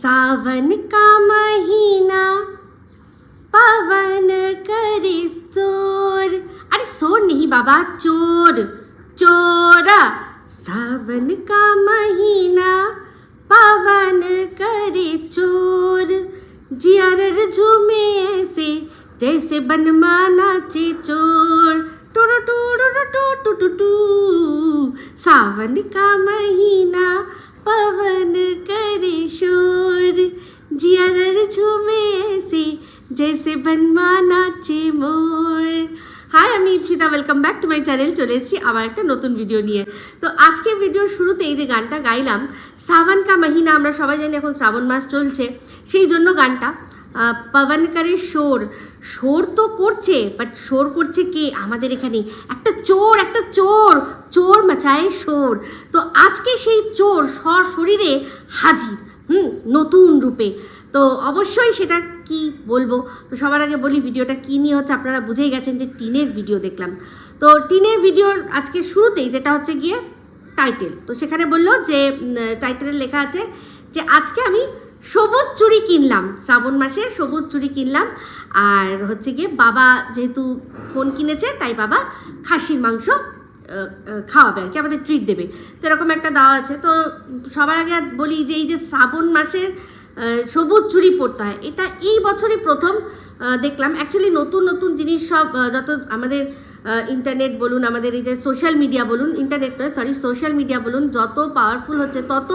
सावन का महीना पवन करे शोर। अरे शोर नहीं बाबा, चोर चोरा। सावन का महीना पवन करे चोर, जियर झूमे ऐसे जैसे बनवा नाचे चोर। टू टू टू टू। सावन का महीना पवन करे शोर, जियर झूमे ऐसे जैसे बनवा नाचे मोर। হাই, আমি Ipsita, welcome back to my channel. চলে এসেছি আবার একটা নতুন ভিডিও নিয়ে। তো আজকের ভিডিওর শুরুতেই যে গানটা গাইলাম, সাবান কা মহিনা, আমরা সবাই জানি এখন শ্রাবণ মাস চলছে, সেই জন্য গানটা পবন করে শোর। শোর তো করছে, বাট শোর করছে কে? আমাদের এখানে একটা চোর চোর মাচায় শোর। তো আজকে সেই চোর সশরীরে হাজির, নতুন রূপে। তো অবশ্যই সেটা কি বলবো, তো সবার আগে বলি ভিডিওটা কী নিয়ে হচ্ছে। আপনারা বুঝেই গেছেন যে টিনের ভিডিও দেখলাম। তো টিনের ভিডিওর আজকে শুরুতেই যেটা হচ্ছে গিয়ে টাইটেল, তো সেখানে বললো যে টাইটেলে লেখা আছে যে আজকে আমি সবুজ চুড়ি কিনলাম, শ্রাবণ মাসে সবুজ চুড়ি কিনলাম। আর হচ্ছে গিয়ে বাবা যেহেতু ফোন কিনেছে, তাই বাবা খাসির মাংস খাওয়াবে আর কি, আমাদের ট্রিট দেবে। তো এরকম একটা দেওয়া আছে। তো সবার আগে বলি যে এই যে শ্রাবণ মাসের সবুজ চুড়ি পরতে হয়, এটা এই বছরই প্রথম দেখলাম। অ্যাকচুয়ালি নতুন নতুন জিনিস সব যত আমাদের ইন্টারনেট বলুন, আমাদের এই যে সোশ্যাল মিডিয়া বলুন, ইন্টারনেট নয় সরি সোশ্যাল মিডিয়া বলুন, যত পাওয়ারফুল হচ্ছে তত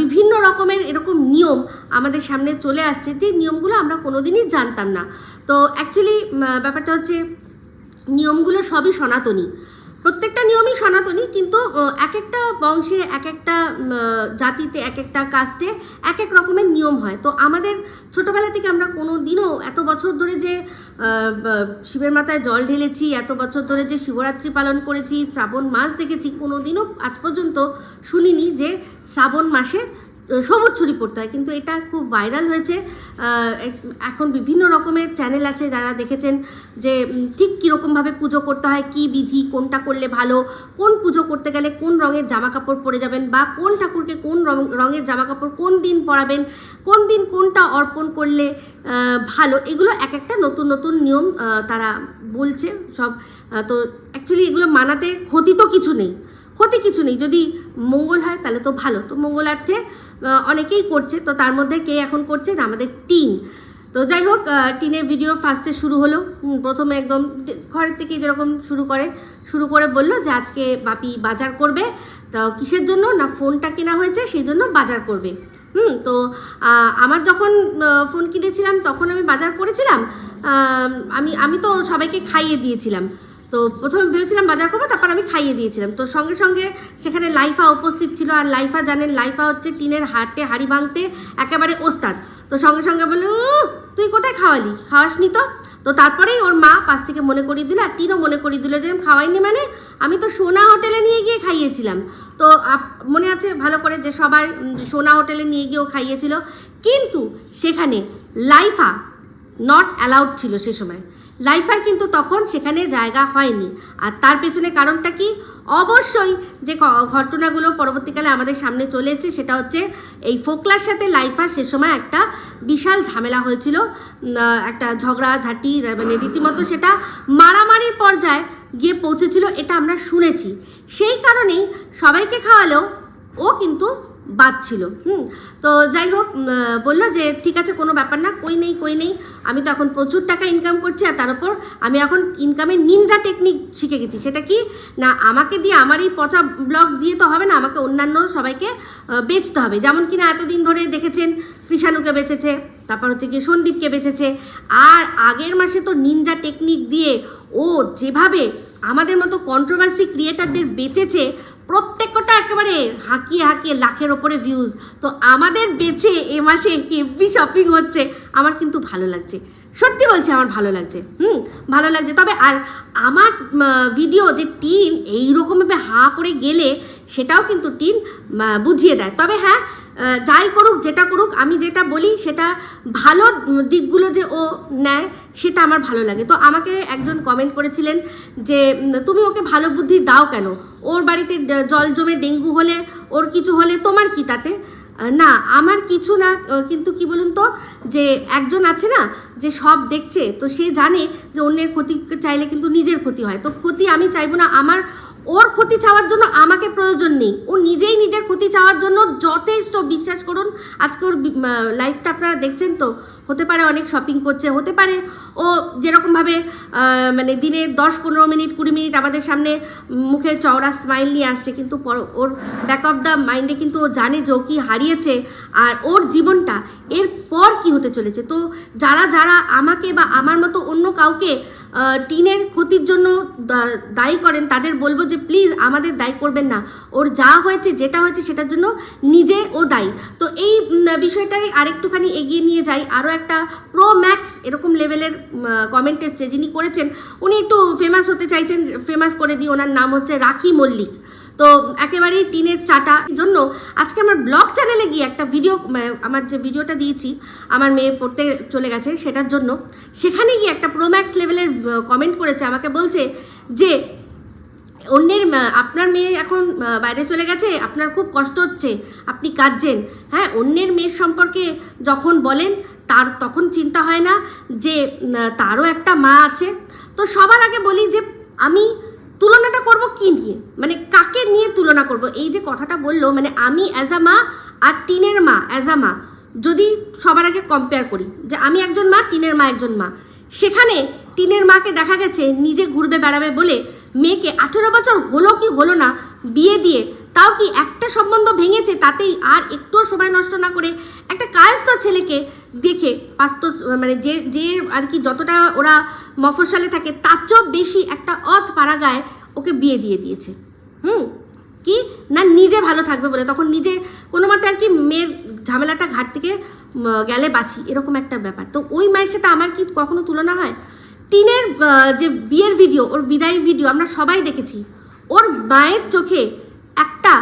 বিভিন্ন রকমের এরকম নিয়ম আমাদের সামনে চলে আসছে, যে নিয়মগুলো আমরা কোনোদিনই জানতাম না। তো অ্যাকচুয়ালি ব্যাপারটা হচ্ছে নিয়মগুলো সবই সনাতনী, প্রত্যেকটা নিয়মই সনাতনী, কিন্তু এক একটা বংশে, এক একটা জাতিতে, এক একটা কাস্টে এক এক রকমের নিয়ম হয়। তো আমাদের ছোটোবেলা থেকে আমরা কোনো দিনও এত বছর ধরে যে শিবের মাথায় জল ঢেলেছি, এত বছর ধরে যে শিবরাত্রি পালন করেছি, শ্রাবণ মাস দেখেছি, কোনো দিনও আজ পর্যন্ত শুনিনি যে শ্রাবণ মাসে সবুজ চুড়ি পরতে হয়। কিন্তু এটা খুব ভাইরাল হয়েছে। এখন বিভিন্ন রকমের চ্যানেল আছে যারা দেখেছেন যে ঠিক কীরকমভাবে পুজো করতে হয়, কী বিধি, কোনটা করলে ভালো, কোন পুজো করতে গেলে কোন রঙের জামা কাপড় পরে যাবেন, বা কোন ঠাকুরকে কোন রঙের জামা কাপড় কোন দিন পরাবেন, কোন দিন কোনটা অর্পণ করলে ভালো, এগুলো এক একটা নতুন নতুন নিয়ম তারা বলছে সব। তো অ্যাকচুয়ালি এগুলো মানাতে ক্ষতি কিছু নেই, যদি মঙ্গল হয় তাহলে তো ভালো। তো মঙ্গলার্থে অনেকেই করছে, তো তার মধ্যে কে এখন করছে না, আমাদের টিন। তো যাই হোক, টিনের ভিডিও ফার্স্টে শুরু হলো। প্রথমে একদম ঘরের থেকে যেরকম শুরু করে বললো যে আজকে বাপি বাজার করবে। তো কিসের জন্য না, ফোনটা কেনা হয়েছে সেই জন্য বাজার করবে। তো আমার যখন ফোন কিনেছিলাম তখন আমি বাজার করেছিলাম, আমি তো সবাইকে খাইয়ে দিয়েছিলাম। তো প্রথমে ভেবেছিলাম বাজার করবো, তারপর আমি খাইয়ে দিয়েছিলাম। তো সঙ্গে সঙ্গে সেখানে লাইফা উপস্থিত ছিল, আর লাইফা জানেন, লাইফা হচ্ছে টিনের হাড়ি ভাঙতে একেবারে ওস্তাদ। তো সঙ্গে সঙ্গে বললো, তুই কোথায় খাওয়াসনি তো তারপরেই ওর মা পাশ থেকে মনে করিয়ে দিল, আর টিনও মনে করিয়ে দিল যে আমি খাওয়াইনি, মানে আমি তো সোনা হোটেলে নিয়ে গিয়ে খাইয়েছিলাম। তো মনে আছে ভালো করে যে সবার সোনা হোটেলে নিয়ে গিয়েও খাইয়েছিল, কিন্তু সেখানে লাইফা নট অ্যালাউড ছিল সে সময়। লাইফার কিন্তু তখন সেখানে জায়গা হয়নি। আর তার পেছনে কারণটা কি? অবশ্যই যে ঘটনাগুলো পরবর্তীকালে আমাদের সামনে চলে এসেছে, সেটা হচ্ছে এই ফোকলার সাথে লাইফার সে সময় একটা বিশাল ঝামেলা হয়েছিল, একটা ঝগড়াঝাটি, মানে রীতিমতো সেটা মারামারির পর্যায়ে গিয়ে পৌঁছেছিল, এটা আমরা শুনেছি। সেই কারণেই সবাইকে খাওয়ালেও ও কিন্তু বাদ ছিল। তো যাই হোক, বললো যে ঠিক আছে, কোনো ব্যাপার না, কই নেই, আমি তো এখন প্রচুর টাকা ইনকাম করছি, আর তার উপর আমি এখন ইনকামের নিনজা টেকনিক শিখে গেছি। সেটা কি না, আমাকে দিয়ে আমার এই পচা ব্লগ দিয়ে তো হবে না, আমাকে অন্যান্য সবাইকে বেচতে হবে। যেমন কিনা এতদিন ধরে দেখেছেন কৃষাণুকে বেচেছে, তারপর হচ্ছে কি সন্দীপকে বেচেছে, আর আগের মাসে তো নিনজা টেকনিক দিয়ে ও যেভাবে আমাদের মতো কন্ট্রোভার্সি ক্রিয়েটারদের বেচেছে, প্রত্যেকটা একেবারে হাঁকিয়ে লাখের ওপরে ভিউজ। তো আমাদের বেচে এ মাসে হেভি শপিং হচ্ছে, আমার কিন্তু ভালো লাগছে, সত্যি বলছি আমার ভালো লাগছে, ভালো লাগছে। তবে আর আমার ভিডিও যে টিন এইরকমভাবে করে গেলে সেটাও কিন্তু টিন বুঝিয়ে দেয়। তবে হ্যাঁ, যাই করুক, যেটা করুক, আমি যেটা বলি সেটা ভালো দিকগুলো যে ও নেয়, সেটা আমার ভালো লাগে। তো আমাকে একজন কমেন্ট করেছিলেন যে তুমি ওকে ভালো বুদ্ধি দাও কেন, ওর বাড়িতে জল জমে ডেঙ্গু হলে, ওর কিছু হলে তোমার কি তাতে? না আমার কিছু না, কিন্তু কি বলুন তো, যে একজন আছে না যে সব দেখছে, তো সে জানে যে অন্যের ক্ষতি চাইলে কিন্তু নিজের ক্ষতি হয়। তো ক্ষতি আমি চাইবো না, আমার ওর ক্ষতি চাওয়ার জন্য আমাকে প্রয়োজন নেই, ও নিজেই নিজের ক্ষতি চাওয়ার জন্য যথেষ্ট। বিশ্বাস করুন, আজকে ওর লাইফটা আপনারা দেখছেন তো, হতে পারে অনেক শপিং করছে, হতে পারে ও যেরকমভাবে মানে দিনে 10-15 মিনিট 20 মিনিট আমাদের সামনে মুখে চওড়া স্মাইল নিয়ে আসছে, কিন্তু ওর ব্যাক অফ দ্য মাইন্ডে কিন্তু ও জানে যে ও কী হারিয়েছে আর ওর জীবনটা এরপর কি হতে চলেছে। তো যারা যারা আমাকে বা আমার মতো অন্য কাউকে টিনের ক্ষতির জন্য দায়ী করেন, তাদের বলবো যে প্লিজ আমাদের দায়ী করবেন না। ওর যা হয়েছে, যেটা হয়েছে, সেটার জন্য নিজে ও দায়ী। তো এই বিষয়টাই আরেকটুখানি এগিয়ে নিয়ে যাই। আরও একটা প্রো ম্যাক্স এরকম লেভেলের কমেন্ট এসছে, যিনি করেছেন উনি একটু ফেমাস হতে চাইছেন, ফেমাস করে দিই। ওনার নাম হচ্ছে রাখি মল্লিক। তো একেবারেই টিনের চাটা জন্য আজকে আমার ব্লগ চ্যানেলে গিয়ে একটা ভিডিও, আমার যে ভিডিওটা দিয়েছি আমার মেয়ে পড়তে চলে গেছে সেটার জন্য, সেখানে গিয়ে একটা প্রোম্যাক্স লেভেলের কমেন্ট করেছে, আমাকে বলছে যে অন্যের আপনার মেয়ে এখন বাইরে চলে গেছে, আপনার খুব কষ্ট হচ্ছে, আপনি কাঁদছেন। হ্যাঁ, অন্যের মেয়ের সম্পর্কে যখন বলেন তার তখন চিন্তা হয় না যে তারও একটা মা আছে। তো সবার আগে বলি যে আমি তুলনাটা করব কি নিয়ে, মানে কাকে নিয়ে তুলনা করব। এই যে কথাটা বললো, মানে আমি অ্যাজ আ মা আর টিনের মা অ্যাজ আ মা যদি সবার আগে কম্পেয়ার করি, যে আমি একজন মা, টিনের মা একজন মা, সেখানে টিনের মাকে দেখা গেছে নিজে ঘুরবে বেড়াবে বলে মেয়েকে 18 বছর হলো কি হলো না বিয়ে দিয়ে, তাও কি একটা সম্বন্ধ ভেঙেছে, তাতেই আর একটুও সময় নষ্ট না করে একটা কায়স্থ ছেলেকে দেখে বাস্তব, মানে যে যে আর কি যতটা ওরা মফস্বলে থাকে তার চেয়েও বেশি একটা পাড়া গায়ে ওকে বিয়ে দিয়ে দিয়েছে। কি না নিজে ভালো থাকবে বলে, তখন নিজে কোনো মতে আর কি মেয়ের ঝামেলাটা ঘাট থেকে গেলে বাঁচি, এরকম একটা ব্যাপার। তো ওই মায়ের সাথে আমার কি কখনো তুলনা হয়? টিনের যে বিয়ের ভিডিও, ওর বিদায় ভিডিও আমরা সবাই দেখেছি, ওর মায়ের চোখে একটা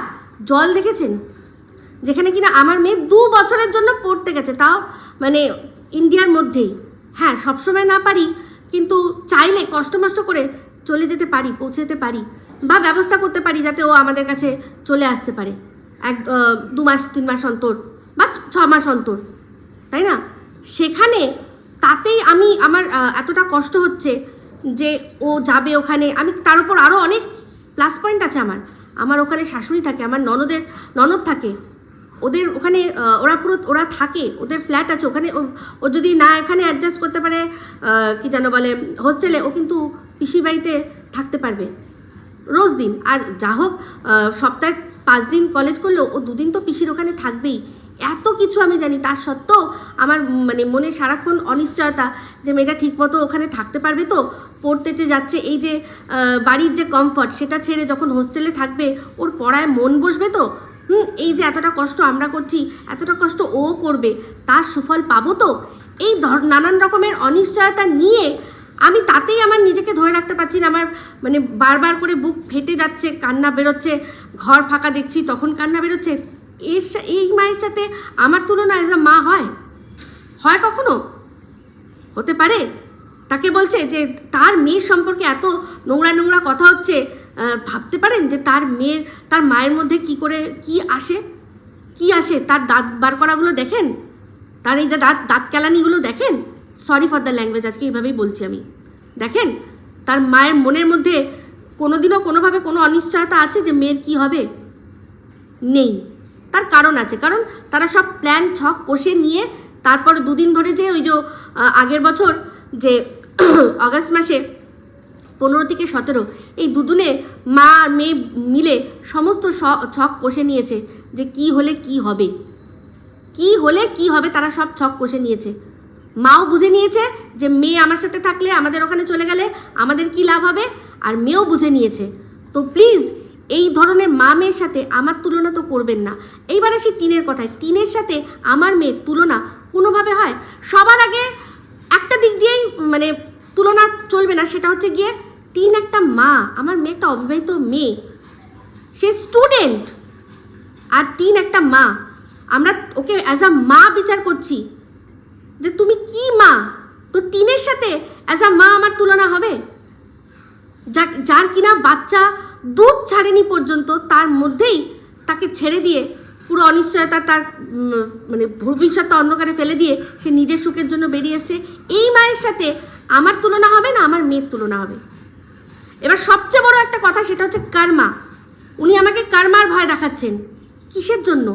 জল দেখেছেন, যেখানে কিনা আমার মেয়ে 2 বছরের জন্য পড়তে গেছে, তাও মানে ইন্ডিয়ার মধ্যেই। হ্যাঁ, সবসময় না পারি, কিন্তু চাইলে কষ্ট মষ্ট করে চলে যেতে পারি, পৌঁছে যেতে পারি, বা ব্যবস্থা করতে পারি যাতে ও আমাদের কাছে চলে আসতে পারে 2 মাস 3 মাস অন্তর বা 6 মাস অন্তর, তাই না? সেখানে তাতেই আমি আমার এতটা কষ্ট হচ্ছে যে ও যাবে ওখানে। আমি তার উপর আরও অনেক প্লাস পয়েন্ট আছে আমার ওখানে শাশুড়ি থাকে, আমার ননদ থাকে, ওদের ওখানে ওরা থাকে, ওদের ফ্ল্যাট আছে ওখানে। ও যদি না এখানে অ্যাডজাস্ট করতে পারে কি যেন বলে হোস্টেলে, ও কিন্তু পিসির বাড়িতে থাকতে পারবে রোজ দিন। আর যা হোক সপ্তাহে 5 দিন কলেজ করলেও ও 2 দিন তো পিসির ওখানে থাকবেই। এত কিছু আমি জানি, তার সত্ত্বেও আমার মানে মনে সারাক্ষণ অনিশ্চয়তা যে মেয়েটা ঠিকমতো ওখানে থাকতে পারবে তো, পড়তে যে যাচ্ছে, এই যে বাড়ির যে কমফর্ট সেটা ছেড়ে যখন হোস্টেলে থাকবে ওর পড়ায় মন বসবে তো। এই যে এতটা কষ্ট আমরা করছি, এতটা কষ্ট ও করবে, তার সুফল পাবো তো। এই নানান রকমের অনিশ্চয়তা নিয়ে আমি তাতেই আমার নিজেকে ধরে রাখতে পারছি না। আমার মানে বারবার করে বুক ফেটে যাচ্ছে, কান্না বেরোচ্ছে, ঘর ফাঁকা দেখছি তখন কান্না বেরোচ্ছে। এই মায়ের সাথে আমার তুলনা এজ আ মা হয় কখনো? হতে পারে? তাকে বলছে যে তার মেয়ের সম্পর্কে এত নোংরা কথা হচ্ছে, ভাবতে পারেন যে তার মায়ের মধ্যে কি আসে, তার দাঁত বার করাগুলো দেখেন, তার এই যে দাঁত কেলানিগুলো দেখেন, সরি ফর দ্য ল্যাঙ্গুয়েজ, আজকে এইভাবেই বলছি আমি। দেখেন তার মায়ের মনের মধ্যে কোনোদিনও কোনোভাবে কোনো অনিশ্চয়তা আছে যে মেয়ের কি হবে? নেই। তার কারণ আছে, কারণ তারা সব প্ল্যান ছক কষে নিয়ে তারপর 2 দিন ধরে যে ওই যে আগের বছর যে অগাস্ট মাসে 15 থেকে 17 এই দুদিনে মা আর মেয়ে মিলে সমস্ত ছক কষে নিয়েছে যে কি হলে কি হবে, তারা সব ছক কষে নিয়েছে। মাও বুঝে নিয়েছে যে মেয়ে আমার সাথে থাকলে, আমাদের ওখানে চলে গেলে আমাদের কি লাভ হবে, আর মেয়েও বুঝে নিয়েছে। তো প্লিজ এই ধরনের মা মেয়ের সাথে আমার তুলনা তো করবেন না। এইবার আসি টিনের কথায়, টিনের সাথে আমার মেয়ের তুলনা কোনোভাবে হয়? সবার আগে একটা দিক দিয়েই মানে তুলনা চলবে না, সেটা হচ্ছে গিয়ে টিন একটা মা, আমার মেয়ে একটা অবিবাহিত মেয়ে, সে স্টুডেন্ট, আর টিন একটা মা। আমরা ওকে অ্যাজ আ মা বিচার করছি যে তুমি কি মা, তো টিনের সাথে অ্যাজ আ মা আমার তুলনা হবে? যার কিনা বাচ্চা দুধ ছাড়েনি পর্যন্ত, তার মধ্যেই তাকে ছেড়ে দিয়ে পুরো অনিশ্চয়তা তার মানে ভবিষ্যৎ অন্ধকারে ফেলে দিয়ে সে নিজের সুখের জন্য বেরিয়ে এসছে। এই মায়ের সাথে আমার তুলনা হবে না, আমার মেয়ের তুলনা হবে। এবার সবচেয়ে বড় একটা কথা, সেটা হচ্ছে কর্মা। উনি আমাকে কর্মার ভয় দেখাচ্ছেন। কিসের জন্য?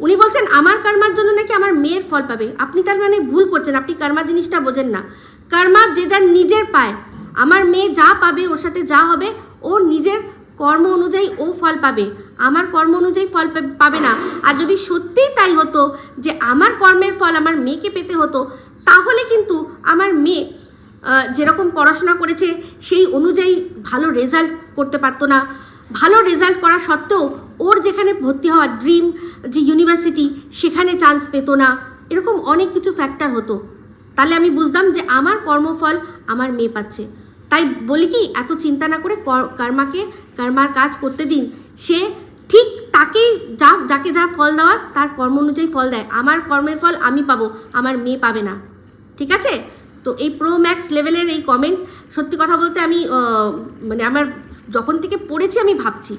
উনি বলছেন আমার কর্মার জন্য নাকি আমার মেয়ের ফল পাবে। আপনি তার মানে ভুল করছেন, আপনি কর্মা জিনিসটা বোঝেন না। কর্মা যে যার নিজের পায়। আমার মেয়ে যা পাবে, ওর সাথে যা হবে, ও নিজের কর্ম অনুযায়ী ও ফল পাবে, আমার কর্ম অনুযায়ী ফল পাবে না। আর যদি সত্যিই তাই হতো যে আমার কর্মের ফল আমার মেয়েকে পেতে হতো, তাহলে কিন্তু আমার মেয়ে যেরকম পড়াশোনা করেছে সেই অনুযায়ী ভালো রেজাল্ট করতে পারতো না। ভালো রেজাল্ট করা সত্ত্বেও ওর যেখানে ভর্তি হওয়ার ড্রিম যে ইউনিভার্সিটি, সেখানে চান্স পেতো না। এরকম অনেক কিছু ফ্যাক্টর হতো। তাহলে আমি বুঝতাম যে আমার কর্মফল আমার মেয়ে পাচ্ছে। তাই বলি কি, এত চিন্তা না করে কর্মার কাজ করতে দিন। সে ঠিক তাকেই যাকে যা ফল দেওয়ার তার কর্ম অনুযায়ী ফল দেয়। আমার কর্মের ফল আমি পাবো, আমার মেয়ে পাবে না। ঠিক আছে? তো এই প্রো ম্যাক্স লেভেলের এই কমেন্ট, সত্যি কথা বলতে আমি মানে আমার যখন থেকে পড়েছি আমি ভাবছি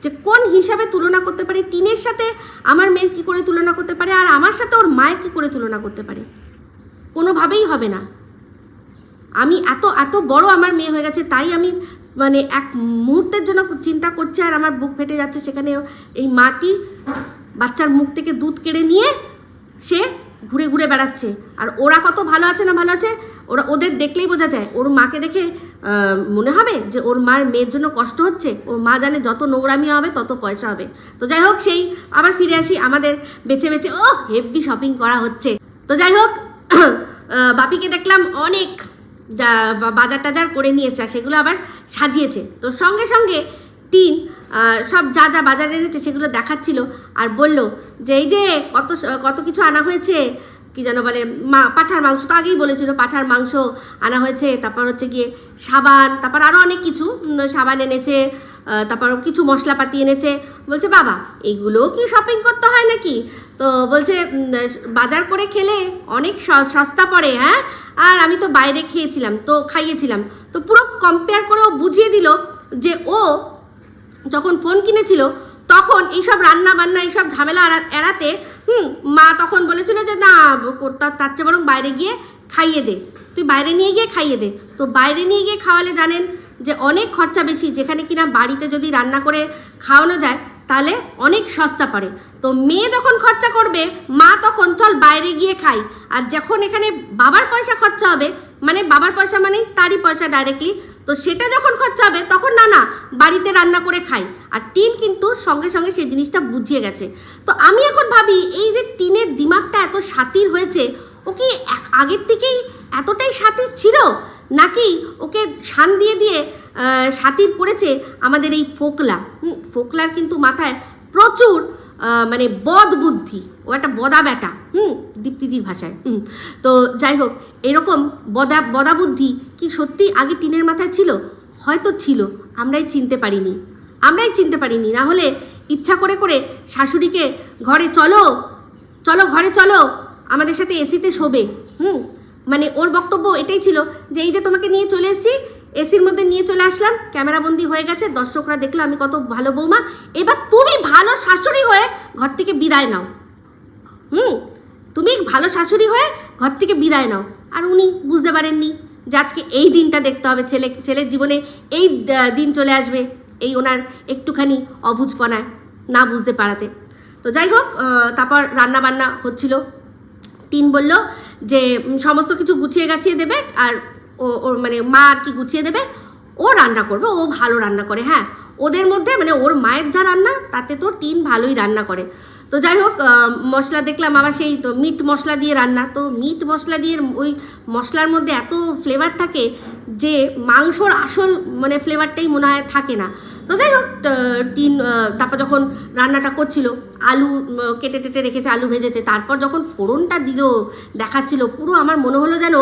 যে কোন হিসাবে তুলনা করতে পারি, টিনের সাথে আমার মেয়ের কী করে তুলনা করতে পারে, আর আমার সাথে ওর মায়ের কী করে তুলনা করতে পারে। কোনোভাবেই হবে না। আমি এত বড় আমার মেয়ে হয়ে গেছে, তাই আমি মানে এক মুহূর্তের জন্য চিন্তা করছি আর আমার বুক ফেটে যাচ্ছে। সেখানে এই মাটি বাচ্চার মুখ থেকে দুধ কেড়ে নিয়ে সে ঘুরে ঘুরে বেড়াচ্ছে। আর ওরা কত ভালো আছে না ভালো আছে, ওদের দেখলেই বোঝা যায়। ওর মাকে দেখে মনে হবে যে ওর মার মেয়ের জন্য কষ্ট হচ্ছে। ওর মা জানে যত নোংরামি হবে তত পয়সা হবে। তো যাই হোক, সেই আবার ফিরে আসি আমাদের বেছে বেছে হেভি শপিং করা হচ্ছে। তো যাই হোক, বাপিকে দেখলাম অনেক বাজার টাজার করে নিয়েছে, সেগুলো আবার সাজিয়েছে। তো সঙ্গে সঙ্গে টিন সব যা যা বাজার এনেছে সেগুলো দেখাচ্ছিল আর বলল যে এই যে কত কিছু আনা হয়েছে, কি যেন বলে পাঁঠার মাংস, তো আগেই বলেছিল পাঁঠার মাংস আনা হয়েছে, তারপর হচ্ছে গিয়ে সাবান, তারপর আরও অনেক কিছু সাবান এনেছে, তারপর কিছু মশলাপাতি এনেছে। বলছে বাবা এইগুলোও কি শপিং করতে হয় নাকি? তো বলছে বাজার করে খেলে অনেক সস্তা পড়ে। হ্যাঁ, আর আমি তো বাইরে খাইয়েছিলাম। তো পুরো কম্পেয়ার করে ও বুঝিয়ে দিল যে ও যখন ফোন কিনেছিল তখন এইসব রান্না বান্না এইসব ঝামেলা এড়াতে মা তখন বলেছিল যে না, তার চেয়ে বরং বাইরে গিয়ে খাইয়ে দে, তুই বাইরে নিয়ে গিয়ে খাইয়ে দে। তো বাইরে নিয়ে গিয়ে খাওয়ালে জানেন যে অনেক খরচা বেশি, যেখানে কিনা বাড়িতে যদি রান্না করে খাওয়ানো যায় তাহলে অনেক সস্তা পড়ে। তো মেয়ে যখন খরচা করবে, মা তখন চল বাইরে গিয়ে খাই। আর যখন এখানে বাবার পয়সা খরচা হবে, মানে বাবার পয়সা মানেই তারই পয়সা ডাইরেক্টলি, তো সেটা যখন খরচা হবে তখন না বাড়িতে রান্না করে খাই। আর টিন কিন্তু সঙ্গে সঙ্গে সেই জিনিসটা বুঝিয়ে গেছে। তো আমি এখন ভাবি এই যে টিনের দিমাগটা এত শাতির হয়েছে, ও কি আগের থেকেই এতটাই শাতির ছিল, নাকি ওকে শান দিয়ে দিয়ে শাতির করেছে আমাদের এই ফোকলার কিন্তু মাথায় প্রচুর মানে বদ বুদ্ধি। ও একটা বদা বেটা, দীপ্তিদির ভাষায়। তো যাই হোক, এরকম বদা বুদ্ধি কি সত্যি আগে টিনের মাথায় ছিল? হয়তো ছিল, আমরাই চিনতে পারিনি। না হলে ইচ্ছা করে করে শাশুড়িকে ঘরে চলো ঘরে চলো, আমাদের সাথে এসিতে শোবে। মানে ওর বক্তব্য এটাই ছিল যে এই যে তোমাকে নিয়ে চলে এসেছি, এসির মধ্যে নিয়ে চলে আসলাম, ক্যামেরাবন্দি হয়ে গেছে, দর্শকরা দেখলো আমি কত ভালো বৌমা, এবার তুমি ভালো শাশুড়ি হয়ে ঘর থেকে বিদায় নাও। তুমি ভালো শাশুড়ি হয়ে ঘর থেকে বিদায় নাও। আর উনি বুঝতে পারেননি যে আজকে এই দিনটা দেখতে হবে, ছেলের জীবনে এই দিন চলে আসবে, এই ওনার একটুখানি অবুঝপনায় না বুঝতে পারাতে। তো যাই হোক, তারপর রান্না বান্না হচ্ছিল। টিন বলল যে সমস্ত কিছু গুছিয়ে গাছিয়ে দেবে, আর ওর মানে মা আর কি গুছিয়ে দেবে, ও রান্না করবে, ও ভালো রান্না করে। হ্যাঁ, ওদের মধ্যে মানে ওর মায়ের যা রান্না তাতে তো টিন ভালোই রান্না করে। তো যাই হোক, মশলা দেখলাম আবার সেই তো মিট মশলা দিয়ে রান্না। তো মিট মশলা দিয়ে ওই মশলার মধ্যে এত ফ্লেভার থাকে যে মাংসর আসল মানে ফ্লেভারটাই মনে হয় থাকে না। তো যাই হোক, টিন তারপর যখন রান্নাটা করছিল, আলু কেটে টেটে রেখেছে, আলু ভেজেছে, তারপর যখন ফোড়নটা দিল দেখাচ্ছিল, পুরো আমার মনে হলো যেন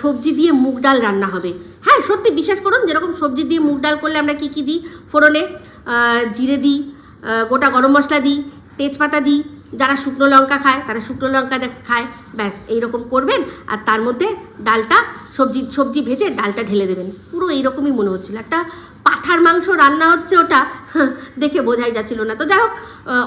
সবজি দিয়ে মুগ ডাল রান্না হবে। হ্যাঁ সত্যি বিশ্বাস করুন, যেরকম সবজি দিয়ে মুগ ডাল করলে আমরা কী দিই ফোড়নে, জিরে দিই, গোটা গরম মশলা দিই, তেজপাতা দিই, যারা শুকনো লঙ্কা খায় তারা শুকনো লঙ্কা খায়, ব্যাস এইরকম করবেন। আর তার মধ্যে ডালটা সবজি ভেজে ডালটা ঢেলে দেবেন, পুরো এইরকমই মনে হচ্ছিল। একটা পাঁঠার মাংস রান্না হচ্ছে ওটা দেখে বোঝাই যাচ্ছিল না। তো যাই হোক,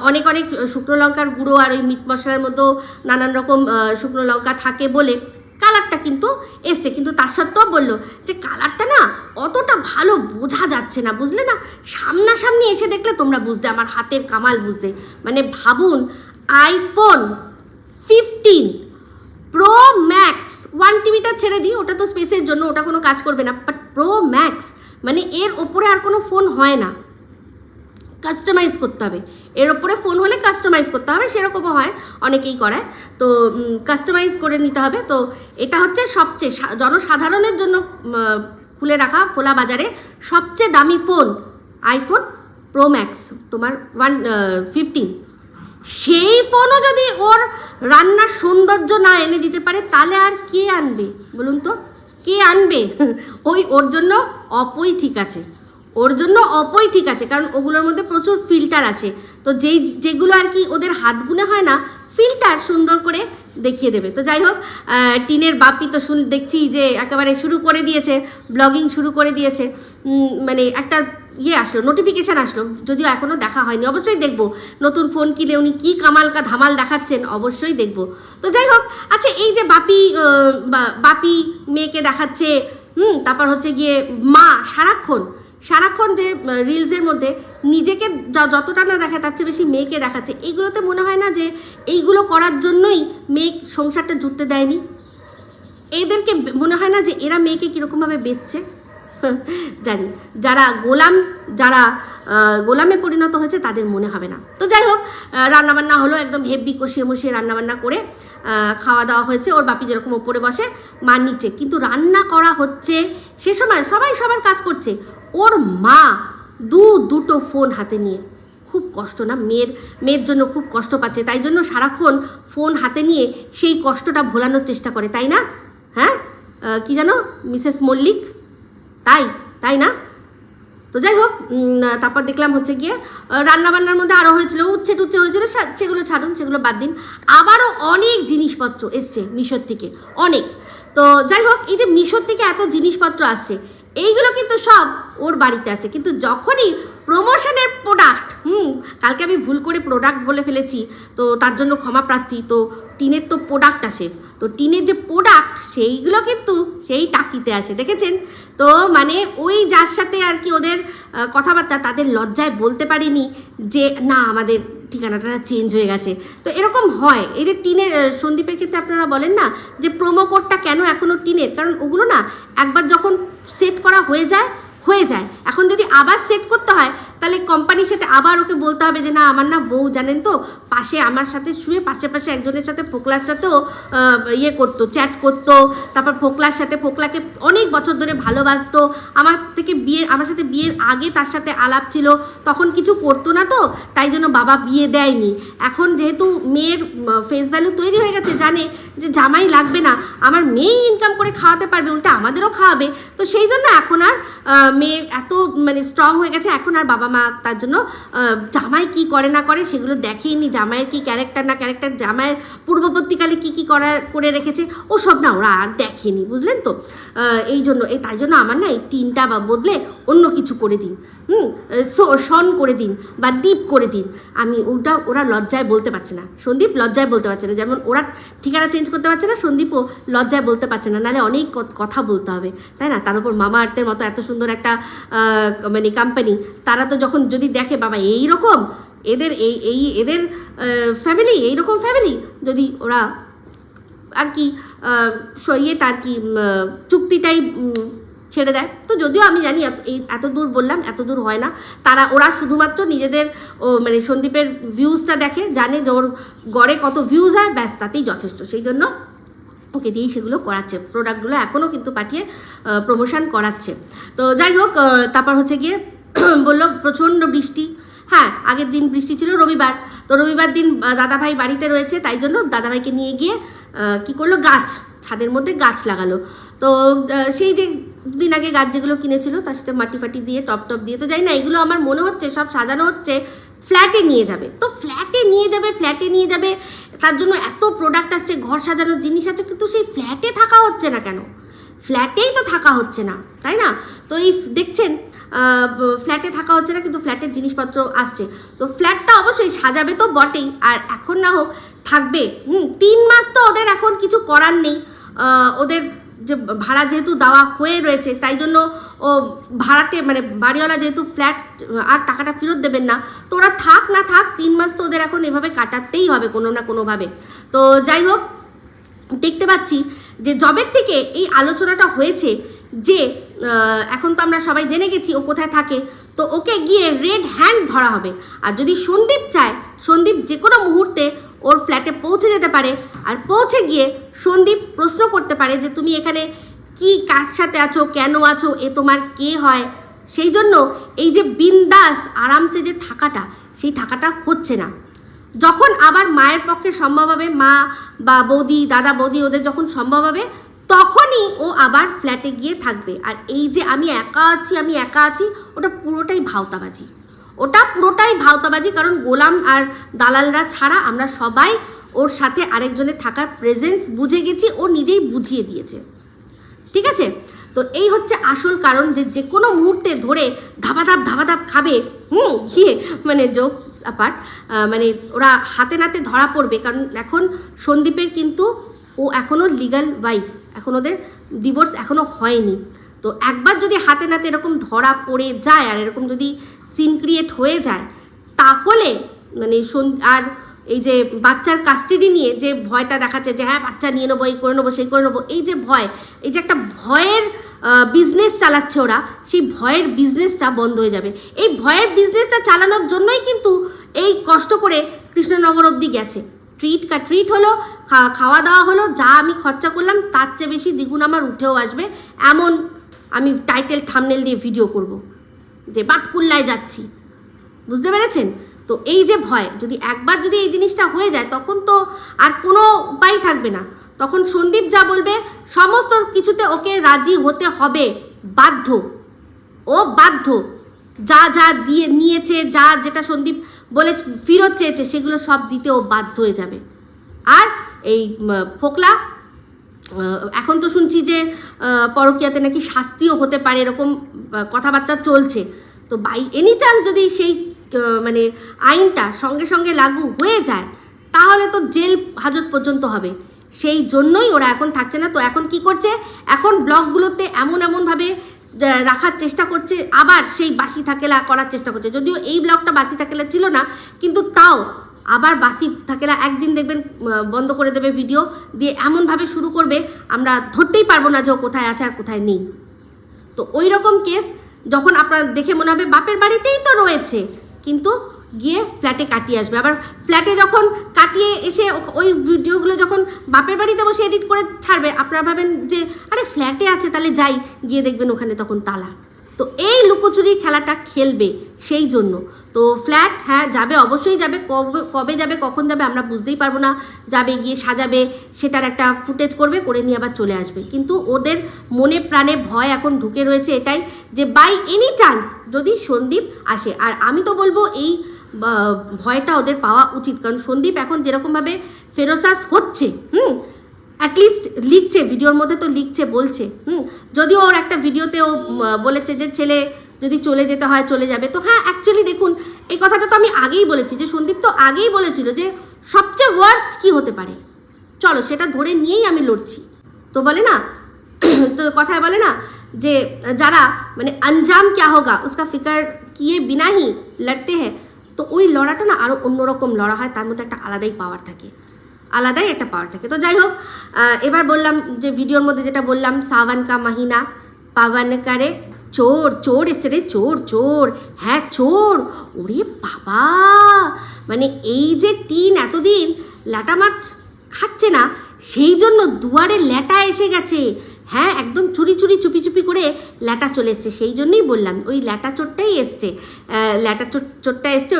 অনেক অনেক শুকনো লঙ্কার গুঁড়ো আর ওই মিট মশলার মধ্যেও নানান রকম শুকনো লঙ্কা থাকে বলে কালারটা কিন্তু এসছে, কিন্তু তার সত্ত্বেও বললো যে কালারটা না অতটা ভালো বোঝা যাচ্ছে না, বুঝলে না, সামনাসামনি এসে দেখলে তোমরা বুঝতে, আমার হাতের কামাল বুঝতে। মানে ভাবুন, আইফোন 15 প্রো ম্যাক্স, 1 টিবিটা ছেড়ে দিই, ওটা তো স্পেসের জন্য, ওটা কোনো কাজ করবে না, বাট প্রো ম্যাক্স মানে এর ওপরে আর কোনো ফোন হয় না, কাস্টমাইজ করতে হবে, এর ওপরে ফোন হলে কাস্টমাইজ করতে হবে, সেরকমও হয়, অনেকেই করায়, তো কাস্টমাইজ করে নিতে হবে। তো এটা হচ্ছে সবচেয়ে জনসাধারণের জন্য খুলে রাখা, খোলা বাজারে সবচেয়ে দামি ফোন আইফোন প্রো ম্যাক্স তোমার 15। সেই ফোনও যদি ওর রান্নার সৌন্দর্য না এনে দিতে পারে, তাহলে আর কে আনবে বলুন তো, কে আনবে? ওর জন্য অপোই ঠিক আছে, ওর জন্য অপোই ঠিক আছে, কারণ ওগুলোর মধ্যে প্রচুর ফিল্টার আছে। তো যেগুলো আর কি ওদের হাত গুনে হয় না, ফিল্টার সুন্দর করে দেখিয়ে দেবে। তো যাই হোক, টিনের বাপি তো দেখছি যে একেবারে শুরু করে দিয়েছে, ব্লগিং শুরু করে দিয়েছে। মানে একটা আসলো, নোটিফিকেশান আসলো, যদিও এখনও দেখা হয়নি, অবশ্যই দেখবো। নতুন ফোন কিনে উনি কী কামালকা ধামাল দেখাচ্ছেন, অবশ্যই দেখবো। তো যাই হোক, আচ্ছা, এই যে বাপি মেয়েকে দেখাচ্ছে, তারপর হচ্ছে গিয়ে মা সারাক্ষণ যে রিলসের মধ্যে নিজেকে যতটা না দেখা, তার চেয়ে বেশি মেয়েকে দেখাচ্ছে, এইগুলোতে মনে হয় না যে এইগুলো করার জন্যই মেয়ে সংসারটা জুড়তে দেয়নি? এদেরকে মনে হয় না যে এরা মেয়েকে কীরকমভাবে বেচছে? জানি, যারা গোলামে পরিণত হয়েছে তাদের মনে হবে না। তো যাই হোক, রান্নাবান্না হলো, একদম হেভি কষিয়ে রান্নাবান্না করে খাওয়া দাওয়া হয়েছে। ওর বাপি যেরকম ওপরে বসে, মা নিচে, কিন্তু রান্না করা হচ্ছে সে সময় সবাই সবার কাজ করছে, ওর মা দুটো ফোন হাতে নিয়ে, খুব কষ্ট না, মেয়ের জন্য খুব কষ্ট পাচ্ছে, তাই জন্য সারাক্ষণ ফোন হাতে নিয়ে সেই কষ্টটা ভোলানোর চেষ্টা করে, তাই না? হ্যাঁ, কি জানো, মিসেস মল্লিক, তাই না? তো যাই হোক, তারপর দেখলাম হচ্ছে গিয়ে রান্নাবান্নার মধ্যে আরও হয়েছিল, উচ্ছে টুচ্ছে হয়েছিল, সেগুলো ছাড়ুন, সেগুলো বাদ দিন। আবারও অনেক জিনিসপত্র এসছে মিশোর থেকে, অনেক। তো যাই হোক, এই যে মিশোর থেকে এত জিনিসপত্র আসছে, এইগুলো কিন্তু সব ওর বাড়িতে আছে, কিন্তু যখনই প্রমোশনের প্রোডাক্ট, কালকে আমি ভুল করে প্রোডাক্ট বলে ফেলেছি, তো তার জন্য ক্ষমা প্রার্থী। তো টিনের তো প্রোডাক্ট আসে, তো টিনের যে প্রোডাক্ট সেইগুলো কিন্তু সেই টাকিতে আসে, দেখেছেন তো? মানে ওই যার সাথে আর কি ওদের কথাবার্তা, তাদের লজ্জায় বলতে পারিনি যে না, আমাদের ঠিকানাটা চেঞ্জ হয়ে গেছে। তো এরকম হয়, এই যে টিনের, সন্দীপের ক্ষেত্রে আপনারা বলেন না যে প্রোমো কোডটা কেন এখনও টিনের, কারণ ওগুলো না একবার যখন সেট করা হয়ে যায়, এখন যদি আবার সেট করতে হয়, তাহলে কোম্পানির সাথে আবার ওকে বলতে হবে যে না, আমার না বউ জানেন তো, পাশে আমার সাথে শুয়ে পাশে একজনের সাথে ফোকলার সাথেও করতো, চ্যাট করতো, তারপর ফোকলাকে অনেক বছর ধরে ভালোবাসতো, আমার সাথে বিয়ের আগে তার সাথে আলাপ ছিল, তখন কিছু করতো না, তো তাই জন্য বাবা বিয়ে দেয়নি। এখন যেহেতু মেয়ের ফেস ভ্যালু তৈরি হয়ে গেছে, জানে যে জামাই লাগবে না, আমার মেয়ে ইনকাম করে খাওয়াতে পারবে, উল্টা আমাদেরও খাওয়াবে, তো সেই জন্য এখন আর মেয়ে এত মানে স্ট্রং হয়ে গেছে, এখন আর বাবা মা তার জন্য জামাই কি করে না করে সেগুলো দেখেইনি, জামাইয়ের কি ক্যারেক্টার না ক্যারেক্টার, জামাইয়ের পূর্ববর্তীকালে কি করে রেখেছে, ও সব না ওরা আর দেখেনি, বুঝলেন তো? এই জন্য তাই জন্য আমার না এই টিনটা বদলে অন্য কিছু করে দিন, শন করে দিন বা দ্বীপ করে দিন। আমি ওরা লজ্জায় বলতে পারছে না, সন্দীপ লজ্জায় বলতে পারছে না, যেমন ওরা ঠিকানা চেঞ্জ করতে পারছে না, সন্দীপও লজ্জায় বলতে পারছে না, নাহলে অনেক কথা বলতে হবে, তাই না? তার উপর মামা আর্থের মতো এত সুন্দর একটা মানে কোম্পানি, তারা তো যখন যদি দেখে বাবা এইরকম এদের ফ্যামিলি, এইরকম ফ্যামিলি, যদি ওরা আর কি ইয়েটা আর কি চুক্তিটাই ছেড়ে দেয়, তো যদিও আমি জানি এত দূর বললাম, এত দূর হয় না, ওরা শুধুমাত্র নিজেদের মানে সন্দীপের ভিউজটা দেখে, জানে যে ওর গড়ে কত ভিউজ হয়, ব্যাস তাতেই যথেষ্ট, সেই জন্য ওকে দিয়েই সেগুলো করাচ্ছে, প্রোডাক্টগুলো এখনও কিন্তু পাঠিয়ে প্রমোশন করাচ্ছে। তো যাই হোক, তারপর হচ্ছে গিয়ে বললো প্রচণ্ড বৃষ্টি, হ্যাঁ আগের দিন বৃষ্টি ছিল রবিবার, তো রবিবার দিন দাদাভাই বাড়িতে রয়েছে, তাই জন্য দাদাভাইকে নিয়ে গিয়ে কি করলো, ছাদের মধ্যে গাছ লাগালো। তো সেই যে দুদিন আগে গাছ যেগুলো কিনেছিল তার সাথে মাটি ফাটি দিয়ে টপ দিয়ে, তো যাই না, এগুলো আমার মনে হচ্ছে সব সাজানো হচ্ছে, ফ্ল্যাটে নিয়ে যাবে। তো ফ্ল্যাটে নিয়ে যাবে তার জন্য এত প্রোডাক্ট আসছে, ঘর সাজানোর জিনিস আছে, কিন্তু সেই ফ্ল্যাটে থাকা হচ্ছে না কেন? ফ্ল্যাটেই তো থাকা হচ্ছে না, তাই না? তো এই দেখছেন ফ্ল্যাটে থাকা হচ্ছে না, কিন্তু ফ্ল্যাটের জিনিসপত্র আসছে। তো ফ্ল্যাটটা অবশ্যই সাজাবে তো বটেই, আর এখন না হোক থাকবে। 3 মাস তো ওদের এখন কিছু করার নেই, ওদের যে ভাড়া যেহেতু দেওয়া হয়ে রয়েছে, তাই জন্য ও ভাড়াটে মানে বাড়িওয়ালা যেহেতু ফ্ল্যাট আর টাকাটা ফেরত দেবেন না, তো ওরা থাক না থাক 3 মাস তো ওদের এখন এভাবে কাটাতেই হবে কোনো না কোনোভাবে। তো যাই হোক, দেখতে পাচ্ছি যে জবের থেকে এই আলোচনাটা হয়েছে যে এখন তো আমরা সবাই জেনে গেছি ও কোথায় থাকে, তো ওকে গিয়ে রেড হ্যান্ড ধরা হবে। আর যদি সন্দীপ চায়, সন্দীপ যে কোনো মুহূর্তে ওর ফ্ল্যাটে পৌঁছে যেতে পারে, আর পৌঁছে গিয়ে সন্দীপ প্রশ্ন করতে পারে যে তুমি এখানে কি কার সাথে আছো, কেন আছো, এ তোমার কে হয়। সেই জন্য এই যে বিন্দাস আরামসে যে থাকাটা, সেই থাকাটা হচ্ছে না। যখন আবার মায়ের পক্ষে সম্ভব হবে, মা বা বৌদি, দাদা বৌদি ওদের যখন সম্ভব হবে, তখনই ও আবার ফ্ল্যাটে গিয়ে থাকবে। আর এই যে আমি একা আছি, ওটা পুরোটাই ভাওতাবাজি, কারণ গোলাম আর দালালরা ছাড়া আমরা সবাই ওর সাথে আরেকজনের থাকার প্রেজেন্স বুঝে গেছি, ও নিজেই বুঝিয়ে দিয়েছে। ঠিক আছে, তো এই হচ্ছে আসল কারণ, যে কোনো মুহূর্তে ধরে ধাবাধাপ খাবে। গিয়ে মানে জোক অ্যাপার্ট, মানে ওরা হাতে নাতে ধরা পড়বে। কারণ এখন সন্দীপের কিন্তু ও এখনও লিগ্যাল ওয়াইফ, এখন ওদের ডিভোর্স এখনও হয়নি। তো একবার যদি হাতে নাতে এরকম ধরা পড়ে যায় আর এরকম যদি সিন ক্রিয়েট হয়ে যায়, তাহলে মানে আর এই যে বাচ্চার কাস্টাডি নিয়ে যে ভয়টা দেখাচ্ছে যে হ্যাঁ বাচ্চা নিয়ে নেবো, এই করে নেবো, সেই করে নেবো, এই যে ভয়, এই যে একটা ভয়ের বিজনেস চালাচ্ছে ওরা, সেই ভয়ের বিজনেসটা বন্ধ হয়ে যাবে। এই ভয়ের বিজনেসটা চালানোর জন্যই কিন্তু এই কষ্ট করে কৃষ্ণনগর অবধি গেছে। ট্রিট হলো, খাওয়া দাওয়া হলো, যা আমি খরচা করলাম তার চেয়ে বেশি দ্বিগুণ আমার উঠেও আসবে, এমন আমি টাইটেল থাম্বনেল দিয়ে ভিডিও করব যে বাতকুল্লায় যাচ্ছি। বুঝতে পেরেছেন? তো এই যে ভয়, যদি একবার যদি এই জিনিসটা হয়ে যায়, তখন তো আর কোনো উপায় থাকবে না। তখন সন্দীপ যা বলবে সমস্ত কিছুতে ওকে রাজি হতে হবে, বাধ্য, ও বাধ্য। যা দিয়ে নিয়েছে, যেটা সন্দীপ বলে ফেরত চেয়েছে, সেগুলো সব দিতে ও বাধ্য হয়ে যাবে। আর এই ফোকলা, এখন তো শুনছি যে পরকীয়াতে নাকি শাস্তিও হতে পারে, এরকম কথাবার্তা চলছে। তো বাই এনি চান্স যদি সেই মানে আইনটা সঙ্গে সঙ্গে লাগু হয়ে যায়, তাহলে তো জেল হাজত পর্যন্ত হবে। সেই জন্যই ওরা এখন থাকছে না। তো এখন কি করছে, এখন ব্লগগুলোতে এমনভাবে রাখার চেষ্টা করছে, আবার সেই বাসি থাকেলা করার চেষ্টা করছে। যদিও এই ব্লগটা বাসি থাকেলা ছিল না, কিন্তু তাও আবার বাসি থাকেলা একদিন দেখবেন বন্ধ করে দেবে ভিডিও দিয়ে, এমনভাবে শুরু করবে আমরা ধরতেই পারবো না যে ও কোথায় আছে আর কোথায় নেই। তো ওই রকম কেস যখন আপনার দেখে মনে হবে বাপের বাড়িতেই তো রয়েছে, কিন্তু গিয়ে ফ্ল্যাটে কাটিয়ে আসবে। আবার ফ্ল্যাটে যখন কাটিয়ে এসে ওই ভিডিওগুলো যখন বাপের বাড়িতে বসে এডিট করে ছাড়বে, আপনারা ভাবেন যে আরে ফ্ল্যাটে আছে তাহলে যাই, গিয়ে দেখবেন ওখানে তখন তালা। তো এই লুকোচুরির খেলাটা খেলবে সেই জন্য। তো ফ্ল্যাট হ্যাঁ যাবে, অবশ্যই যাবে, কবে যাবে কখন যাবে আমরা বুঝতেই পারবো না। যাবে, গিয়ে সাজাবে, সেটার একটা ফুটেজ করবে, করে নিয়ে আবার চলে আসবে। কিন্তু ওদের মনে প্রাণে ভয় এখন ঢুকে রয়েছে এটাই, যে বাই এনি চান্স যদি সন্দীপ আসে। আর আমি তো বলবো এই ভয়টা ওদের পাওয়া উচিত, কারণ সন্দীপ এখন যেরকমভাবে ফেরোসাস হচ্ছে, অ্যাটলিস্ট লিখছে, ভিডিওর মধ্যে তো লিখছে, বলছে, যদিও ওর একটা ভিডিওতে ও বলেছে যে ছেলে যদি চলে যেতে হয় চলে যাবে। তো হ্যাঁ, অ্যাকচুয়ালি দেখুন, এই কথাটা তো আমি আগেই বলেছি, যে সন্দীপ তো আগেই বলেছিল যে সবচেয়ে ওয়ার্স্ট কি হতে পারে, চলো সেটা ধরে নিয়েই আমি লড়ছি। তো বলে না, তো কথায় বলে না যে যারা মানে আঞ্জাম ক্যা হোগা উসকা ফিকার কিয়ে বিনা হি লড়তে হ্যাঁ, তো ওই লড়াটা না আরও অন্যরকম লড়া হয়, তার মধ্যে একটা আলাদাই পাওয়ার থাকে। তো যাই হোক, এবার বললাম যে ভিডিওর মধ্যে যেটা বললাম, সাवन का महीना पावन करे, চোর এসছে রে, চোর, হ্যাঁ চোর। ওরে বাবা, মানে এই যে টিন এতদিন ল্যাটা মাছ খাচ্ছে না, সেই জন্য দুয়ারে ল্যাটা এসে গেছে। হ্যাঁ, একদম চুরি চুপি করে ল্যাটা চলে এসছে। সেই জন্যই বললাম ওই ল্যাটা চোরটাই এসছে, চোরটা এসছে,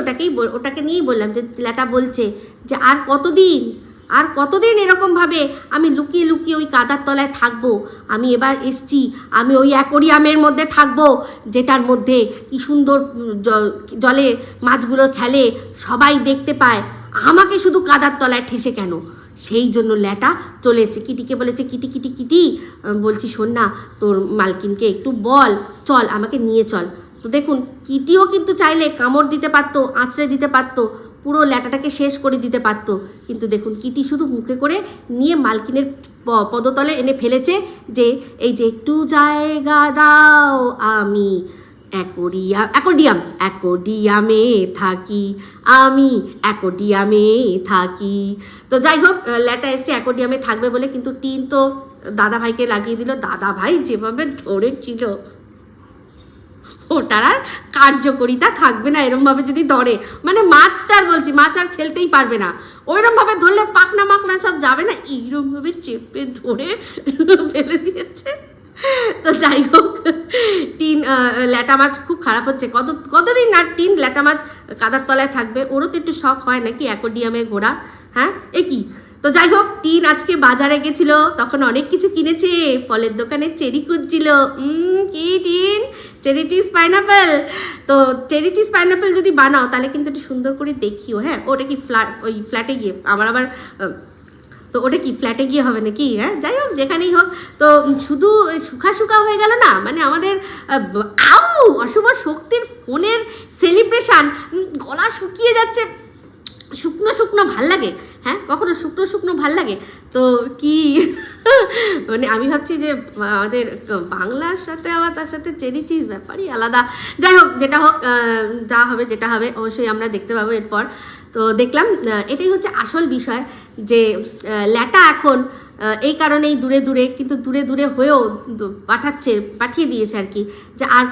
ওটাকে নিয়েই বললাম যে ল্যাটা বলছে যে আর কতদিন এরকমভাবে আমি লুকিয়ে ওই কাদার তলায় থাকবো। আমি এবার এসছি, আমি ওই অ্যাকোরিয়ামের মধ্যে থাকবো, যেটার মধ্যে কি সুন্দর জলে মাছগুলো খেলে, সবাই দেখতে পায়, আমাকে শুধু কাদার তলায় ঠেসে কেন। সেই জন্য ল্যাটা চলে এসেছে। কিটিকে বলেছে, কিটি বলছি শোন না, তোর মালকিনকে একটু বল, চল আমাকে নিয়ে চল। তো দেখুন কিটিও কিন্তু চাইলে কামড় দিতে পারতো, আঁচড়ে দিতে পারতো, পুরো ল্যাটাটাকে শেষ করে দিতে পারতো, কিন্তু দেখুন কিটি শুধু মুখে করে নিয়ে মালকিনের পদতলে এনে ফেলেছে যে এই যে একটু জায়গা দাও আমি অ্যাকোডিয়ামে থাকি, আমি অ্যাকোডিয়ামে থাকি। তো যাই হোক, ল্যাটা এসছে অ্যাকোডিয়ামে থাকবে বলে, কিন্তু টিন তো দাদা ভাইকে লাগিয়ে দিল। দাদা ভাই যেভাবে ধরেছিল ওটার আর কার্যকরিতা থাকবে না এরমভাবে যদি ধরে, মানে মাছটার বলছি, মাছ আর খেলতেই পারবে না। ওইরমভাবে ধরলে পাকনা মাকনা সব যাবে না, এইরমভাবে চেপে ধরে ফেলে দিয়েছে। তো যাই হোক, টিন ল্যাটা মাছ খুব খারাপ হচ্ছে, কতদিন আর টিন ল্যাটা মাছ কাদার তলায় থাকবে। ওরও তো একটু শখ হয় নাকি অ্যাকোডিয়ামে ঘোরা, হ্যাঁ এ কি। তো যাই হোক, টিন আজকে বাজারে গেছিল, তখন অনেক কিছু কিনেছে, ফলের দোকানে চেরি খুঁজছিল। কি টিন? Cherry cheese pineapple. তো চেরি চিজ পাইনাপেল যদি বানাও তাহলে কিন্তু একটু সুন্দর করে দেখিও, হ্যাঁ। ওটা কি ওই ফ্ল্যাটে গিয়ে আবার তো ওটা কি ফ্ল্যাটে গিয়ে হবে নাকি, হ্যাঁ। যাই হোক, যেখানেই হোক, তো শুধু শুকা হয়ে গেল না, মানে আমাদের অশুভ শক্তির ফোনের সেলিব্রেশন, গলা শুকিয়ে যাচ্ছে, শুকনো ভাল লাগে, হ্যাঁ, কখনো শুকনো ভাল লাগে। তো কি মানে আমি ভাবছি যে আমাদের বাংলার সাথে আবার তার সাথে চেরি চিজ ব্যাপারই আলাদা। যাই হোক, যেটা হোক, যেটা হবে অবশ্যই আমরা দেখতে পাবো এরপর। তো দেখলাম এটাই হচ্ছে আসল বিষয়, যে ল্যাটা এখন এই কারণেই দূরে কিন্তু দূরে হয়েও পাঠিয়ে দিয়েছে আর কি, যে আর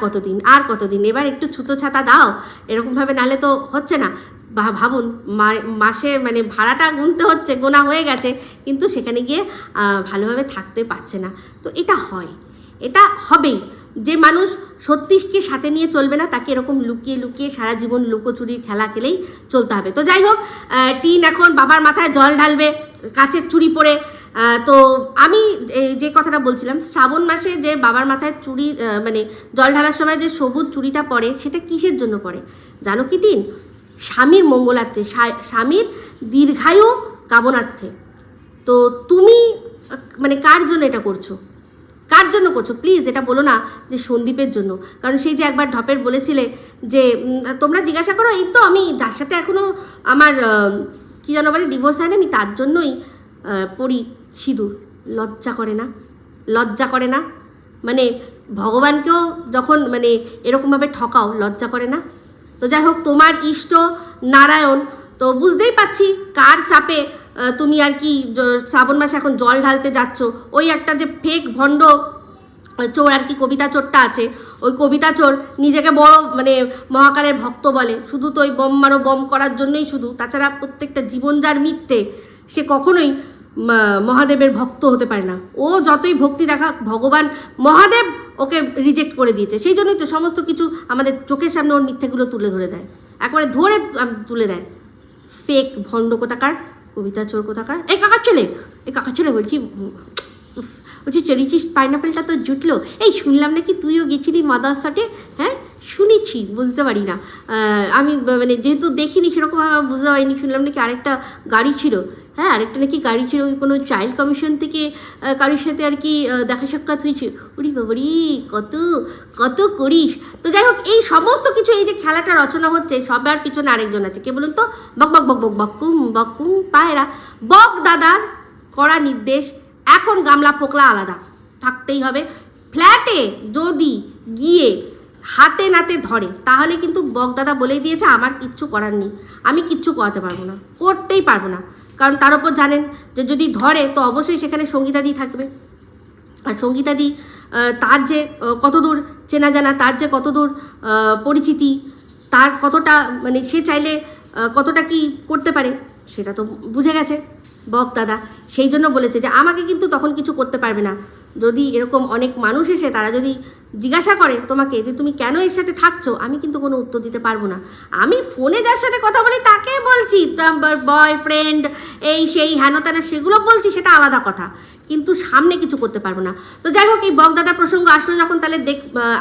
কতদিন এবার একটু ছুতো ছাতা দাও, এরকমভাবে নালে তো হচ্ছে না। ভাবুন, মাসের মানে ভাড়াটা গুনতে হচ্ছে, গোনা হয়ে গেছে, কিন্তু সেখানে গিয়ে ভালোভাবে থাকতে পারছে না। তো এটা হবেই। যে মানুষ সত্যিকে সাথে নিয়ে চলবে না, তাকে এরকম লুকিয়ে সারা জীবন লুকোচুরির খেলা খেলেই চলতে হবে। তো যাই হোক, টিন এখন বাবার মাথায় জল ঢালবে কাচের চুড়ি পরে। তো আমি যে কথাটা বলছিলাম, শ্রাবণ মাসে যে বাবার মাথায় চুড়ি মানে জল ঢালার সময় যে সবুজ চুড়িটা পরে, সেটা কিসের জন্য পরে জানো কি টিন? স্বামীর মঙ্গলার্থে, স্বামীর দীর্ঘায়ু কামনার্থে। তো তুমি মানে কার জন্য এটা করছো? প্লিজ এটা বলো না যে সন্দীপের জন্য। কারণ সেই যে একবার ঢপের বলেছিলে যে তোমরা জিজ্ঞাসা করো, এই তো আমি যার সাথে এখনও আমার কী যেন বলে ডিভোর্স হয়নি, আমি তার জন্যই পড়ি সিঁদুর। লজ্জা করে না? মানে ভগবানকেও যখন মানে এরকমভাবে ঠকাও, লজ্জা করে না? তো যাই হোক, তোমার ইষ্ট নারায়ণ, তো বুঝতেই পারছি কার চাপে তুমি আর কি শ্রাবণ মাসে এখন জল ঢালতে যাচ্ছ। ওই একটা যে ফেক ভণ্ড চোর আর কি, কবিতা চোরটা আছে, ওই কবিতা চোর নিজেকে বড় মানে মহাকালের ভক্ত বলে, শুধু তো ওই বম করার জন্যই শুধু। তাছাড়া প্রত্যেকটা জীবন যার মিথ্যে, সে কখনোই মহাদেবের ভক্ত হতে পারে না। ও যতই ভক্তি দেখা, ভগবান মহাদেব ওকে রিজেক্ট করে দিয়েছে। সেই জন্যই তো সমস্ত কিছু আমাদের চোখের সামনে ওর মিথ্যেগুলো ধরে দেয়, একবারে তুলে দেয়। ফেক ভণ্ড কোথাকার, কবিতা চোর কোথাকার। এই কাকার ছেলে বলছি চেরি চিজ পাইনাপেলটা তো জুটলো। এই শুনলাম নাকি তুইও গেছিলি মাদারসাটে? হ্যাঁ শুনেছি, বুঝতে পারি না আমি, মানে যেহেতু দেখিনি সেরকম বুঝতে পারিনি। শুনলাম নাকি আরেকটা গাড়ি ছিল, হ্যাঁ আরেকটা নাকি গাড়ি ছিল, কোনো চাইল্ড কমিশন থেকে কারোর সাথে আর কি দেখা সাক্ষাৎ হয়েছে। ওরে বাবারি, কত করিস। তো যাই হোক, এই সমস্ত কিছু, এই যে খেলাটা রচনা হচ্ছে, সবার পিছনে আরেকজন আছে। কে বলুন তো? বকুম পায়রা। বক দাদার কড়া নির্দেশ, এখন গামলা পোকলা আলাদা থাকতেই হবে। ফ্ল্যাটে যদি গিয়ে হাতে নাতে ধরে, তাহলে কিন্তু বকদাদা বলেই দিয়েছে আমার কিচ্ছু করার নেই, আমি কিচ্ছু করতেই পারবো না। কারণ তার উপর জানেন যে যদি ধরে তো অবশ্যই সেখানে সঙ্গীতাদি থাকবে। আর সঙ্গীতাদি তার যে কতদূর চেনা জানা, তার যে কতদূর পরিচিতি, তার কতটা মানে সে চাইলে কতটা কি করতে পারে, সেটা তো বুঝে গেছে বকদাদা। সেই জন্য বলেছে যে আমাকে কিন্তু তখন কিছু করতে পারবে না। যদি এরকম অনেক মানুষ এসে তারা যদি জিজ্ঞাসা করে তোমাকে যে তুমি কেন এর সাথে থাকছো, আমি কিন্তু কোনো উত্তর দিতে পারবো না। আমি ফোনে যার সাথে কথা বলি তাকে বলছি, বয়ফ্রেন্ড এই সেই হেন তেন সেগুলো বলছি, সেটা আলাদা কথা, কিন্তু সামনে কিছু করতে পারবো না। তো যাই হোক, এই বকদাদার প্রসঙ্গ আসলো যখন, তাহলে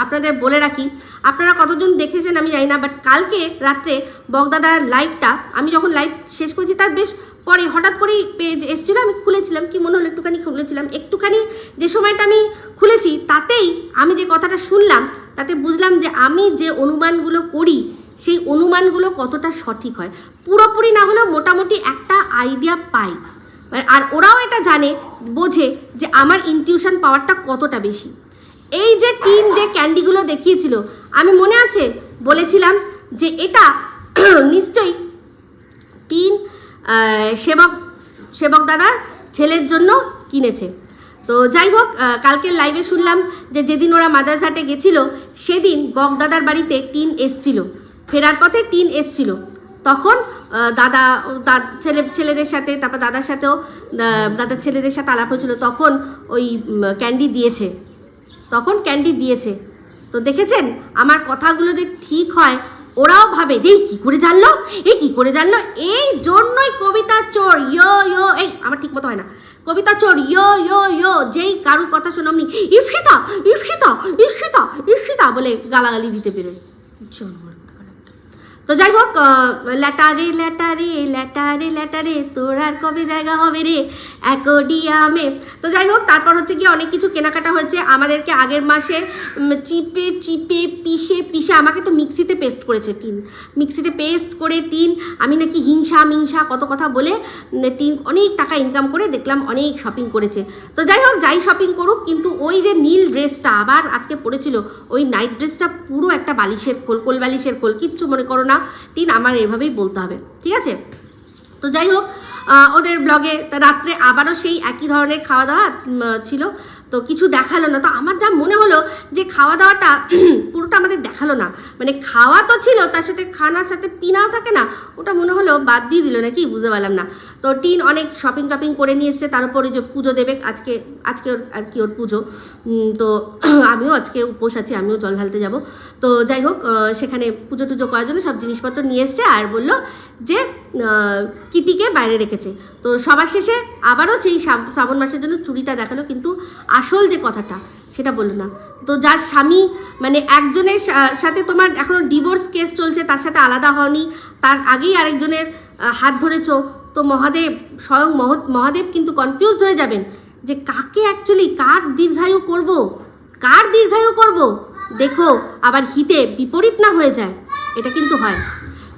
আপনাদের বলে রাখি, আপনারা কতজন দেখেছেন আমি জানি না, বাট কালকে রাত্রে বকদাদার লাইভটা আমি যখন লাইভ শেষ করেছি তার বেশ পরে হঠাৎ করেই পেজ এসেছিলো, আমি খুলেছিলাম, কি মনে হলো একটুখানি খুলেছিলাম, একটুখানি যে সময়টা আমি খুলেছি তাতেই আমি যে কথাটা শুনলাম তাতে বুঝলাম যে আমি যে অনুমানগুলো করি সেই অনুমানগুলো কতটা সঠিক হয়। পুরোপুরি না হলেও মোটামুটি একটা আইডিয়া পাই, আর ওরাও এটা জানে, বোঝে যে আমার ইনটিউশন পাওয়ারটা কতটা বেশি। এই যে টিম যে ক্যান্ডিগুলো দেখিয়েছিল, আমি মনে আছে বলেছিলাম যে এটা নিশ্চয়ই টিম সেবক দাদার ছেলের জন্য কিনেছে। তো যাই হোক, কালকের লাইভে শুনলাম যে যেদিন ওরা মাদ্রাসাটে গেছিলো সেদিন বকদাদার বাড়িতে টিন এসছিল, ফেরার পথে টিন এসছিল। তখন ছেলেদের সাথে, তারপর দাদার সাথেও দাদার ছেলেদের সাথে আলাপ হয়েছিল, তখন ওই ক্যান্ডি দিয়েছে। তো দেখেছেন আমার কথাগুলো যে ঠিক হয়, ওরাও ভাবে যে কী করে জানলো, এই জন্যই কবিতা চোর ইয়ো এই আমার ঠিক মতো হয় না, কবিতা চোর ইয়ো যেই কারুর কথা শোনামনি ঈপ্সিতা বলে গালাগালি দিতে বেরোয়। তো যাই হোক, ল্যাটারে তোর আর কবে জায়গা হবে রে অ্যাকোডিয়ামে। তো যাই হোক, তারপর হচ্ছে গিয়ে অনেক কিছু কেনাকাটা হয়েছে আমাদেরকে আগের মাসে, চিপে পিষে আমাকে তো মিক্সিতে পেস্ট করেছে টিন, টিন আমি নাকি হিংসা কত কথা বলে টিন অনেক টাকা ইনকাম করে দেখলাম অনেক শপিং করেছে। তো যাই হোক, যাই শপিং করুক, কিন্তু ওই যে নীল ড্রেসটা আবার আজকে পরেছিল, ওই নাইট ড্রেসটা পুরো একটা বালিশের খোল, কোল বালিশের খোল, কিচ্ছু মনে করো না টিন, আমার এভাবেই বলতে হবে, ঠিক আছে? তো যাই হোক, ওদের ব্লগে রাত্রে আবারও সেই একই ধরনের খাওয়া দাওয়া ছিল, তো কিছু দেখালো না। তো আমার যা মনে হলো যে খাওয়া দাওয়াটা পুরোটা আমাদের দেখালো না, মানে খাওয়া তো ছিল, তার সাথে খানার সাথে পিনাও থাকে না, ওটা মনে হলো বাদ দিয়ে দিল নাকি বুঝতে পারলাম না। তো টিন অনেক শপিং টপিং করে নিয়ে এসছে, তার উপরে যে পুজো দেবে আজকে ওর আর কি ওর পুজো, তো আমিও আজকে উপোস আছি, আমিও জল ঢালতে যাব। তো যাই হোক, সেখানে পুজো টুজো করার জন্য সব জিনিসপত্র নিয়ে এসছে, আর বললো যে কিটিকে বাইরে রেখেছে। তো সবার শেষে আবারও সেই শ্রাবণ মাসের জন্য চুড়িটা দেখালো, কিন্তু আসল যে কথাটা সেটা বললো না। তো যার স্বামী, মানে একজনের সাথে তোমার এখনও ডিভোর্স কেস চলছে, তার সাথে আলাদা হওনি, তার আগেই আরেকজনের হাত ধরেছো, তো স্বয়ং মহাদেব কিন্তু কনফিউজড হয়ে যাবেন যে কাকে অ্যাকচুয়ালি কার দীর্ঘায়ু করব, দেখো আবার হিতে বিপরীত না হয়ে যায়, এটা কিন্তু হয়।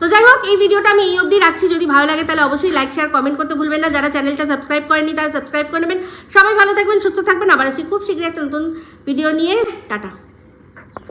তো যাই হোক, এই ভিডিওটা আমি এই অবধি রাখছি। যদি ভালো লাগে তাহলে অবশ্যই লাইক শেয়ার কমেন্ট করতে ভুলবেন না। যারা চ্যানেলটা সাবস্ক্রাইব করেনি তারা সাবস্ক্রাইব করে নেবেন। সবাই ভালো থাকবেন, সুস্থ থাকবেন। আবার আসি খুব শীঘ্রই একটা নতুন ভিডিও নিয়ে। টাটা।